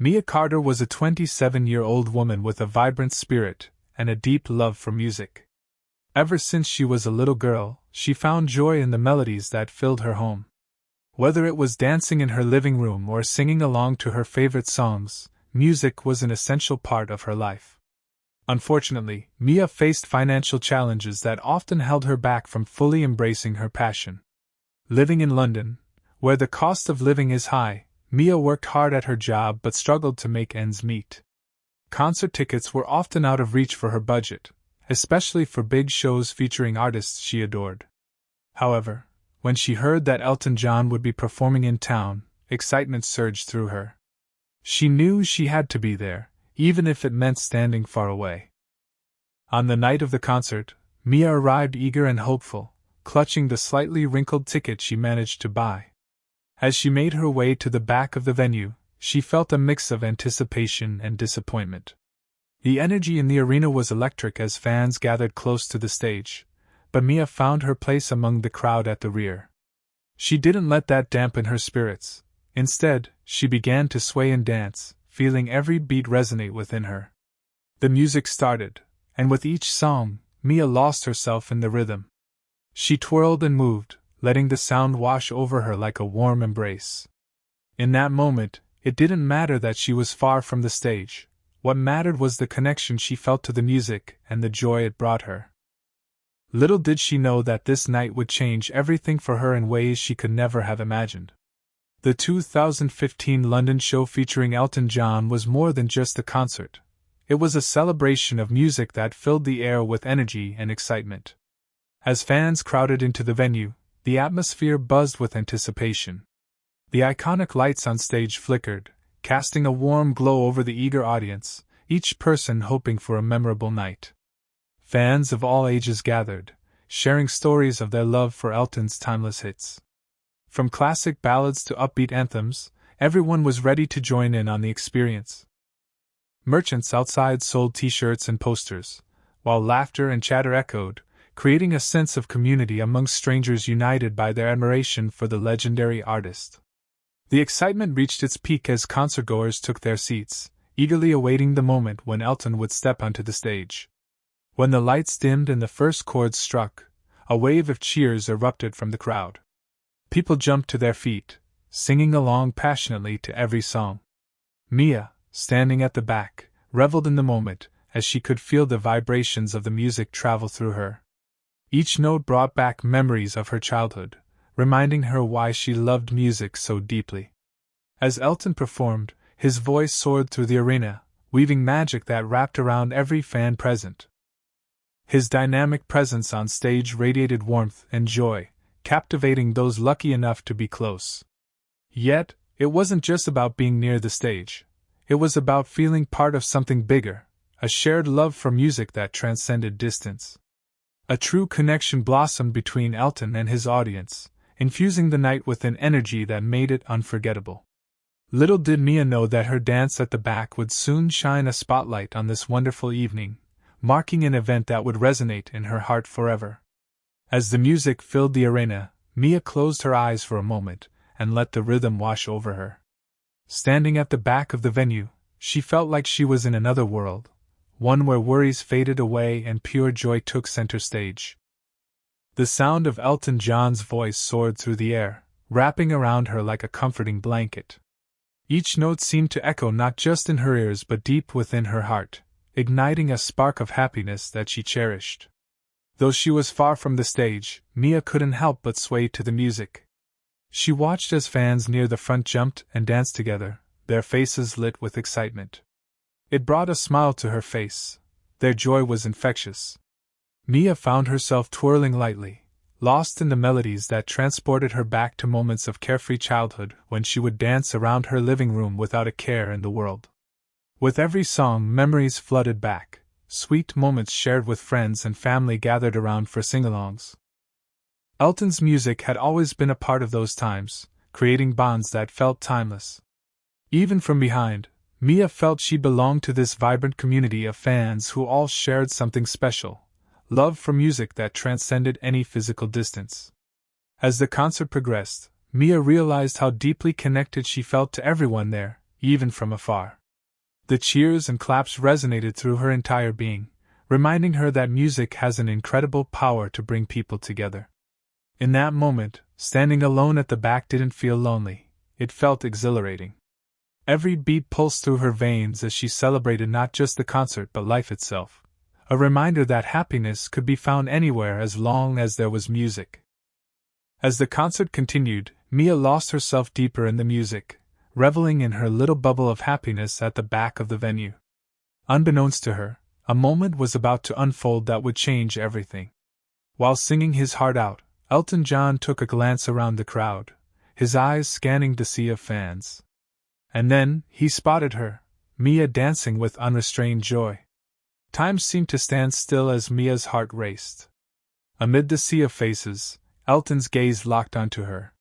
Mia Carter was a 27-year-old woman with a vibrant spirit and a deep love for music. Ever since she was a little girl, she found joy in the melodies that filled her home. Whether it was dancing in her living room or singing along to her favorite songs, music was an essential part of her life. Unfortunately, Mia faced financial challenges that often held her back from fully embracing her passion. Living in London, where the cost of living is high, Mia worked hard at her job but struggled to make ends meet. Concert tickets were often out of reach for her budget, especially for big shows featuring artists she adored. However, when she heard that Elton John would be performing in town, excitement surged through her. She knew she had to be there, even if it meant standing far away. On the night of the concert, Mia arrived eager and hopeful, clutching the slightly wrinkled ticket she managed to buy. As she made her way to the back of the venue, she felt a mix of anticipation and disappointment. The energy in the arena was electric as fans gathered close to the stage, but Mia found her place among the crowd at the rear. She didn't let that dampen her spirits. Instead, she began to sway and dance, feeling every beat resonate within her. The music started, and with each song, Mia lost herself in the rhythm. She twirled and moved, letting the sound wash over her like a warm embrace. In that moment, it didn't matter that she was far from the stage. What mattered was the connection she felt to the music and the joy it brought her. Little did she know that this night would change everything for her in ways she could never have imagined. The 2015 London show featuring Elton John was more than just a concert. It was a celebration of music that filled the air with energy and excitement. As fans crowded into the venue, the atmosphere buzzed with anticipation. The iconic lights on stage flickered, casting a warm glow over the eager audience, each person hoping for a memorable night. Fans of all ages gathered, sharing stories of their love for Elton's timeless hits. From classic ballads to upbeat anthems, everyone was ready to join in on the experience. Merchants outside sold t-shirts and posters, while laughter and chatter echoed, creating a sense of community among strangers united by their admiration for the legendary artist. The excitement reached its peak as concertgoers took their seats, eagerly awaiting the moment when Elton would step onto the stage. When the lights dimmed and the first chords struck, a wave of cheers erupted from the crowd. People jumped to their feet, singing along passionately to every song. Mia, standing at the back, reveled in the moment, as she could feel the vibrations of the music travel through her. Each note brought back memories of her childhood, reminding her why she loved music so deeply. As Elton performed, his voice soared through the arena, weaving magic that wrapped around every fan present. His dynamic presence on stage radiated warmth and joy, captivating those lucky enough to be close. Yet, it wasn't just about being near the stage. It was about feeling part of something bigger, a shared love for music that transcended distance. A true connection blossomed between Elton and his audience, infusing the night with an energy that made it unforgettable. Little did Mia know that her dance at the back would soon shine a spotlight on this wonderful evening, marking an event that would resonate in her heart forever. As the music filled the arena, Mia closed her eyes for a moment and let the rhythm wash over her. Standing at the back of the venue, she felt like she was in another world, one where worries faded away and pure joy took center stage. The sound of Elton John's voice soared through the air, wrapping around her like a comforting blanket. Each note seemed to echo not just in her ears but deep within her heart, igniting a spark of happiness that she cherished. Though she was far from the stage, Mia couldn't help but sway to the music. She watched as fans near the front jumped and danced together, their faces lit with excitement. It brought a smile to her face. Their joy was infectious. Mia found herself twirling lightly, lost in the melodies that transported her back to moments of carefree childhood when she would dance around her living room without a care in the world. With every song, memories flooded back, sweet moments shared with friends and family gathered around for sing-alongs. Elton's music had always been a part of those times, creating bonds that felt timeless. Even from behind, Mia felt she belonged to this vibrant community of fans who all shared something special, love for music that transcended any physical distance. As the concert progressed, Mia realized how deeply connected she felt to everyone there, even from afar. The cheers and claps resonated through her entire being, reminding her that music has an incredible power to bring people together. In that moment, standing alone at the back didn't feel lonely, it felt exhilarating. Every beat pulsed through her veins as she celebrated not just the concert but life itself, a reminder that happiness could be found anywhere as long as there was music. As the concert continued, Mia lost herself deeper in the music, reveling in her little bubble of happiness at the back of the venue. Unbeknownst to her, a moment was about to unfold that would change everything. While singing his heart out, Elton John took a glance around the crowd, his eyes scanning the sea of fans. And then, he spotted her, Mia dancing with unrestrained joy. Time seemed to stand still as Mia's heart raced. Amid the sea of faces, Elton's gaze locked onto her.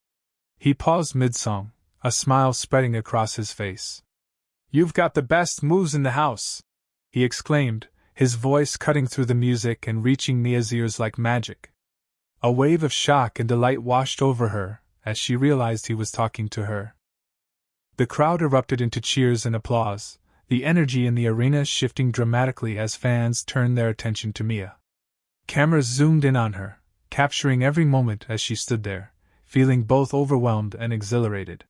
He paused mid-song, a smile spreading across his face. "You've got the best moves in the house!" he exclaimed, his voice cutting through the music and reaching Mia's ears like magic. A wave of shock and delight washed over her as she realized he was talking to her. The crowd erupted into cheers and applause, the energy in the arena shifting dramatically as fans turned their attention to Mia. Cameras zoomed in on her, capturing every moment as she stood there, feeling both overwhelmed and exhilarated.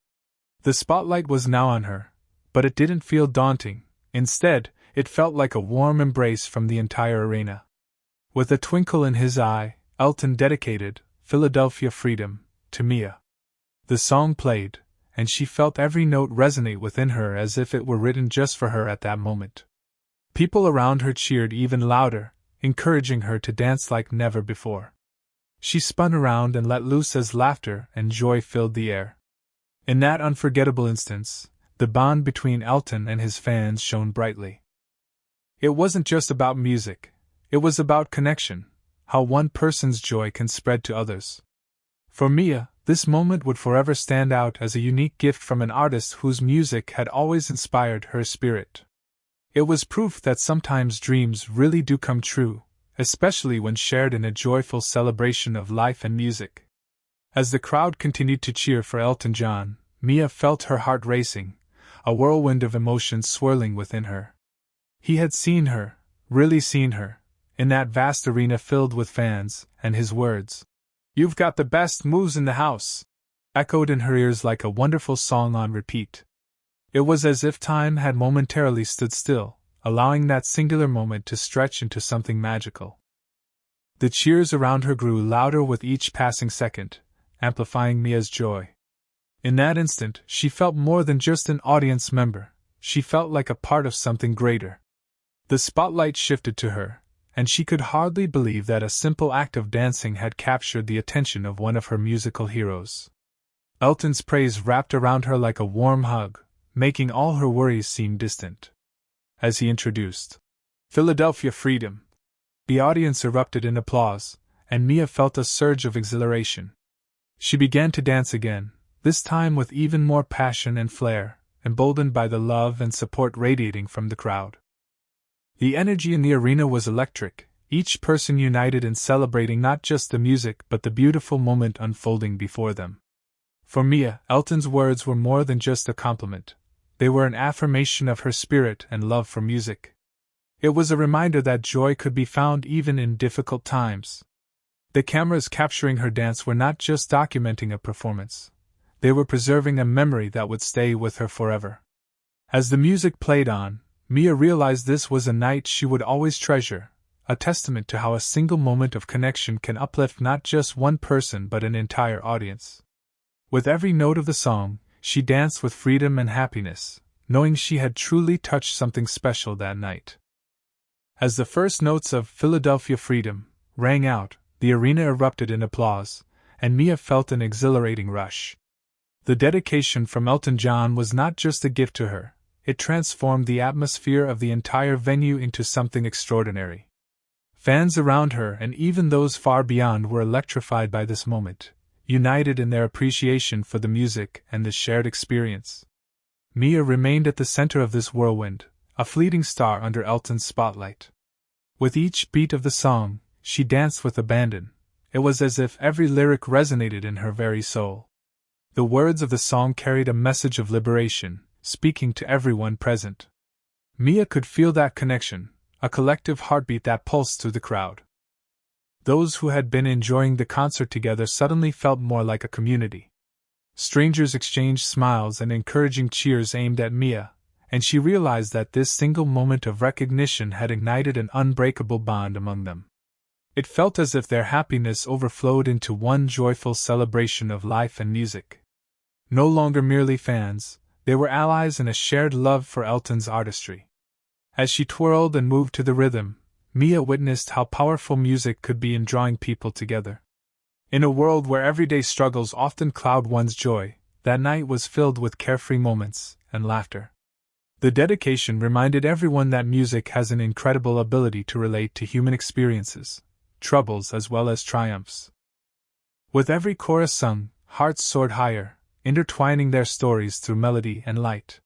The spotlight was now on her, but it didn't feel daunting. Instead, it felt like a warm embrace from the entire arena. With a twinkle in his eye, Elton dedicated "Philadelphia Freedom" to Mia. The song played, and she felt every note resonate within her as if it were written just for her at that moment. People around her cheered even louder, encouraging her to dance like never before. She spun around and let loose as laughter and joy filled the air. In that unforgettable instance, the bond between Elton and his fans shone brightly. It wasn't just about music, it was about connection, how one person's joy can spread to others. For Mia, this moment would forever stand out as a unique gift from an artist whose music had always inspired her spirit. It was proof that sometimes dreams really do come true, especially when shared in a joyful celebration of life and music. As the crowd continued to cheer for Elton John, Mia felt her heart racing, a whirlwind of emotions swirling within her. He had seen her, really seen her, in that vast arena filled with fans, and his words, "You've got the best moves in the house," echoed in her ears like a wonderful song on repeat. It was as if time had momentarily stood still, allowing that singular moment to stretch into something magical. The cheers around her grew louder with each passing second, amplifying Mia's joy. In that instant, she felt more than just an audience member, she felt like a part of something greater. The spotlight shifted to her, and she could hardly believe that a simple act of dancing had captured the attention of one of her musical heroes. Elton's praise wrapped around her like a warm hug, making all her worries seem distant. As he introduced "Philadelphia Freedom," the audience erupted in applause, and Mia felt a surge of exhilaration. She began to dance again, this time with even more passion and flair, emboldened by the love and support radiating from the crowd. The energy in the arena was electric, each person united in celebrating not just the music but the beautiful moment unfolding before them. For Mia, Elton's words were more than just a compliment. They were an affirmation of her spirit and love for music. It was a reminder that joy could be found even in difficult times. The cameras capturing her dance were not just documenting a performance. They were preserving a memory that would stay with her forever. As the music played on, Mia realized this was a night she would always treasure, a testament to how a single moment of connection can uplift not just one person but an entire audience. With every note of the song, she danced with freedom and happiness, knowing she had truly touched something special that night. As the first notes of "Philadelphia Freedom" rang out, the arena erupted in applause, and Mia felt an exhilarating rush. The dedication from Elton John was not just a gift to her, it transformed the atmosphere of the entire venue into something extraordinary. Fans around her and even those far beyond were electrified by this moment, united in their appreciation for the music and the shared experience. Mia remained at the center of this whirlwind, a fleeting star under Elton's spotlight. With each beat of the song, she danced with abandon. It was as if every lyric resonated in her very soul. The words of the song carried a message of liberation, speaking to everyone present. Mia could feel that connection, a collective heartbeat that pulsed through the crowd. Those who had been enjoying the concert together suddenly felt more like a community. Strangers exchanged smiles and encouraging cheers aimed at Mia, and she realized that this single moment of recognition had ignited an unbreakable bond among them. It felt as if their happiness overflowed into one joyful celebration of life and music. No longer merely fans, they were allies in a shared love for Elton's artistry. As she twirled and moved to the rhythm, Mia witnessed how powerful music could be in drawing people together. In a world where everyday struggles often cloud one's joy, that night was filled with carefree moments and laughter. The dedication reminded everyone that music has an incredible ability to relate to human experiences, troubles as well as triumphs. With every chorus sung, hearts soared higher, intertwining their stories through melody and light.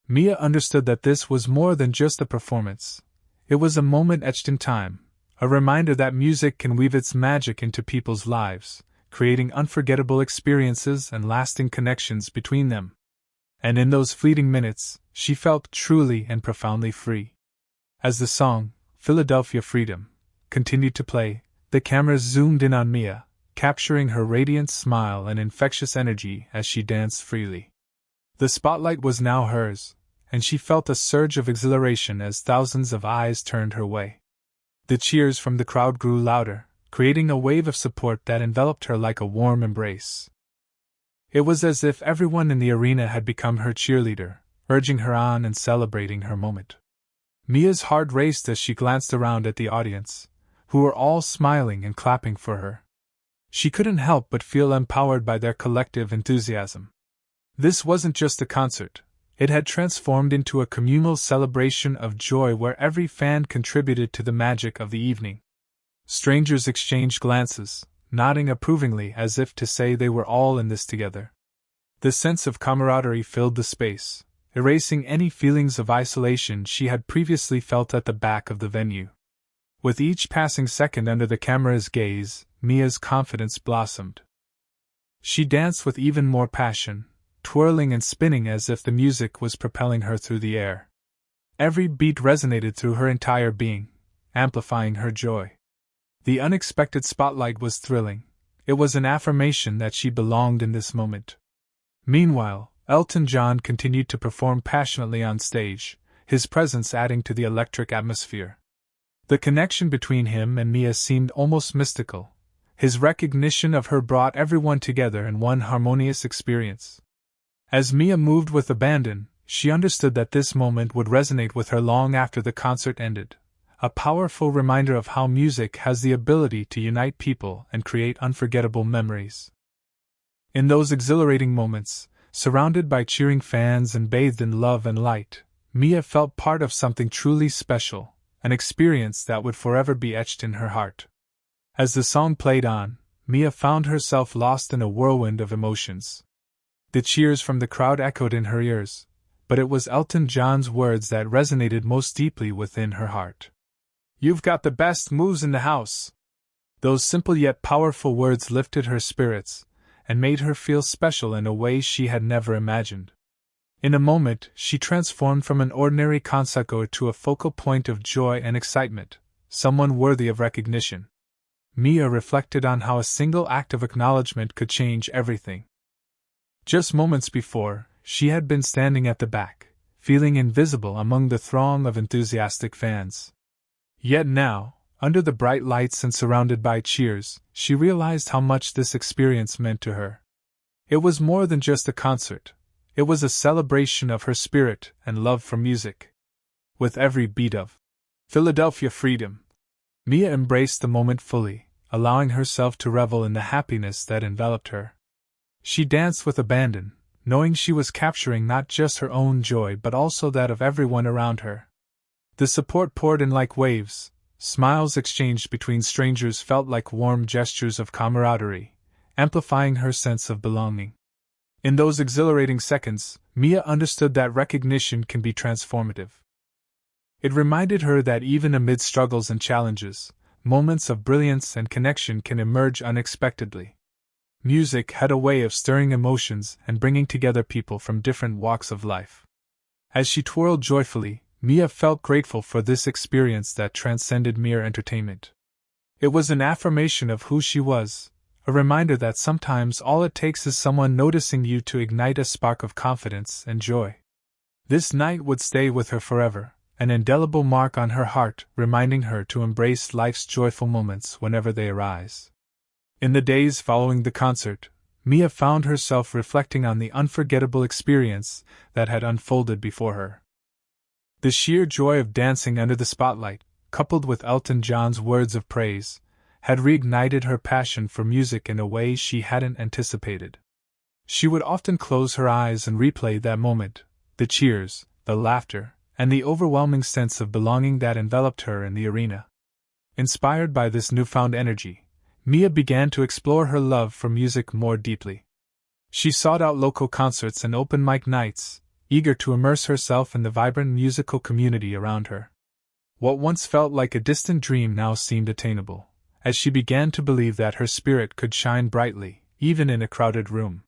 Mia understood that this was more than just a performance. It was a moment etched in time, a reminder that music can weave its magic into people's lives, creating unforgettable experiences and lasting connections between them. And in those fleeting minutes, she felt truly and profoundly free. As the song, Philadelphia Freedom, continued to play, the cameras zoomed in on Mia, capturing her radiant smile and infectious energy as she danced freely. The spotlight was now hers, and she felt a surge of exhilaration as thousands of eyes turned her way. The cheers from the crowd grew louder, creating a wave of support that enveloped her like a warm embrace. It was as if everyone in the arena had become her cheerleader, urging her on and celebrating her moment. Mia's heart raced as she glanced around at the audience, who were all smiling and clapping for her. She couldn't help but feel empowered by their collective enthusiasm. This wasn't just a concert, it had transformed into a communal celebration of joy where every fan contributed to the magic of the evening. Strangers exchanged glances, nodding approvingly as if to say they were all in this together. The sense of camaraderie filled the space, erasing any feelings of isolation she had previously felt at the back of the venue. With each passing second under the camera's gaze, Mia's confidence blossomed. She danced with even more passion, twirling and spinning as if the music was propelling her through the air. Every beat resonated through her entire being, amplifying her joy. The unexpected spotlight was thrilling. It was an affirmation that she belonged in this moment. Meanwhile, Elton John continued to perform passionately on stage, his presence adding to the electric atmosphere. The connection between him and Mia seemed almost mystical. His recognition of her brought everyone together in one harmonious experience. As Mia moved with abandon, she understood that this moment would resonate with her long after the concert ended, a powerful reminder of how music has the ability to unite people and create unforgettable memories. In those exhilarating moments, surrounded by cheering fans and bathed in love and light, Mia felt part of something truly special, an experience that would forever be etched in her heart. As the song played on, Mia found herself lost in a whirlwind of emotions. The cheers from the crowd echoed in her ears, but it was Elton John's words that resonated most deeply within her heart. "You've got the best moves in the house." Those simple yet powerful words lifted her spirits, and made her feel special in a way she had never imagined. In a moment, she transformed from an ordinary concertgoer to a focal point of joy and excitement, someone worthy of recognition. Mia reflected on how a single act of acknowledgement could change everything. Just moments before, she had been standing at the back, feeling invisible among the throng of enthusiastic fans. Yet now, under the bright lights and surrounded by cheers, she realized how much this experience meant to her. It was more than just a concert. It was a celebration of her spirit and love for music. With every beat of Philadelphia Freedom, Mia embraced the moment fully, allowing herself to revel in the happiness that enveloped her. She danced with abandon, knowing she was capturing not just her own joy but also that of everyone around her. The support poured in like waves, smiles exchanged between strangers felt like warm gestures of camaraderie, amplifying her sense of belonging. In those exhilarating seconds, Mia understood that recognition can be transformative. It reminded her that even amid struggles and challenges, moments of brilliance and connection can emerge unexpectedly. Music had a way of stirring emotions and bringing together people from different walks of life. As she twirled joyfully, Mia felt grateful for this experience that transcended mere entertainment. It was an affirmation of who she was, a reminder that sometimes all it takes is someone noticing you to ignite a spark of confidence and joy. This night would stay with her forever, an indelible mark on her heart, reminding her to embrace life's joyful moments whenever they arise. In the days following the concert, Mia found herself reflecting on the unforgettable experience that had unfolded before her. The sheer joy of dancing under the spotlight, coupled with Elton John's words of praise, had reignited her passion for music in a way she hadn't anticipated. She would often close her eyes and replay that moment, the cheers, the laughter, and the overwhelming sense of belonging that enveloped her in the arena. Inspired by this newfound energy, Mia began to explore her love for music more deeply. She sought out local concerts and open mic nights, eager to immerse herself in the vibrant musical community around her. What once felt like a distant dream now seemed attainable, as she began to believe that her spirit could shine brightly, even in a crowded room.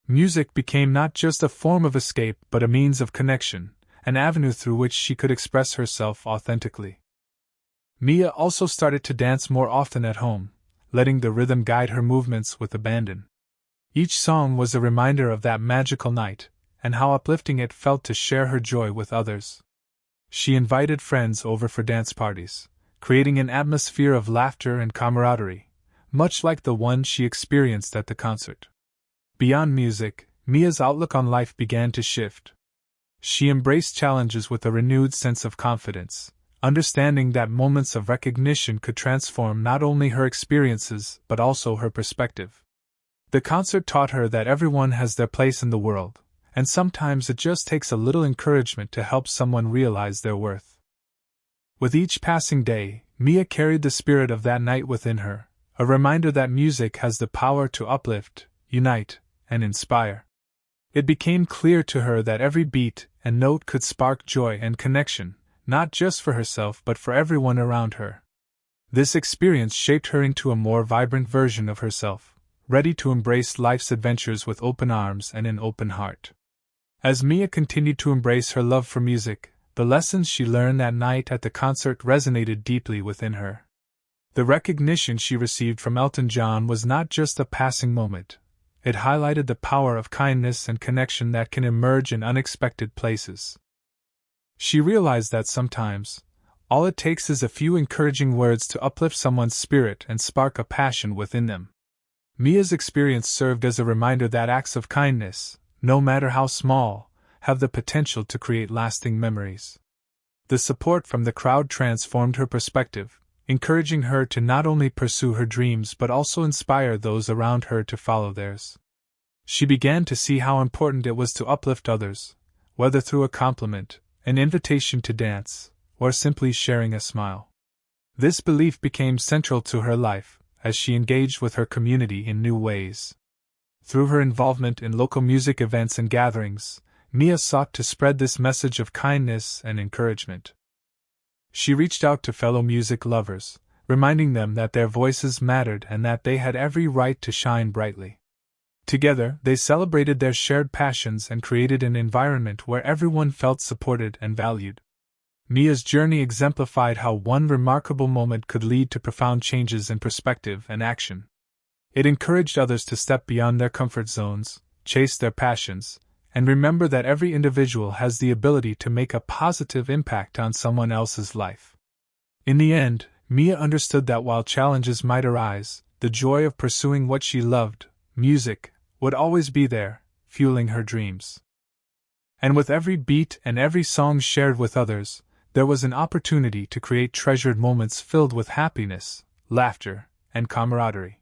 Music became not just a form of escape but a means of connection, an avenue through which she could express herself authentically. Mia also started to dance more often at home, letting the rhythm guide her movements with abandon. Each song was a reminder of that magical night, and how uplifting it felt to share her joy with others. She invited friends over for dance parties, creating an atmosphere of laughter and camaraderie, much like the one she experienced at the concert. Beyond music, Mia's outlook on life began to shift. She embraced challenges with a renewed sense of confidence, understanding that moments of recognition could transform not only her experiences but also her perspective. The concert taught her that everyone has their place in the world, and sometimes it just takes a little encouragement to help someone realize their worth. With each passing day, Mia carried the spirit of that night within her, a reminder that music has the power to uplift, unite, and inspire. It became clear to her that every beat and note could spark joy and connection, not just for herself but for everyone around her. This experience shaped her into a more vibrant version of herself, ready to embrace life's adventures with open arms and an open heart. As Mia continued to embrace her love for music, the lessons she learned that night at the concert resonated deeply within her. The recognition she received from Elton John was not just a passing moment. It highlighted the power of kindness and connection that can emerge in unexpected places. She realized that sometimes, all it takes is a few encouraging words to uplift someone's spirit and spark a passion within them. Mia's experience served as a reminder that acts of kindness, no matter how small, have the potential to create lasting memories. The support from the crowd transformed her perspective, encouraging her to not only pursue her dreams but also inspire those around her to follow theirs. She began to see how important it was to uplift others, whether through a compliment, an invitation to dance, or simply sharing a smile. This belief became central to her life, as she engaged with her community in new ways. Through her involvement in local music events and gatherings, Mia sought to spread this message of kindness and encouragement. She reached out to fellow music lovers, reminding them that their voices mattered and that they had every right to shine brightly. Together, they celebrated their shared passions and created an environment where everyone felt supported and valued. Mia's journey exemplified how one remarkable moment could lead to profound changes in perspective and action. It encouraged others to step beyond their comfort zones, chase their passions, and remember that every individual has the ability to make a positive impact on someone else's life. In the end, Mia understood that while challenges might arise, the joy of pursuing what she loved, music, would always be there, fueling her dreams. And with every beat and every song shared with others, there was an opportunity to create treasured moments filled with happiness, laughter, and camaraderie.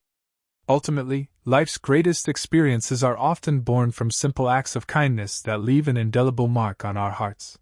Ultimately, life's greatest experiences are often born from simple acts of kindness that leave an indelible mark on our hearts.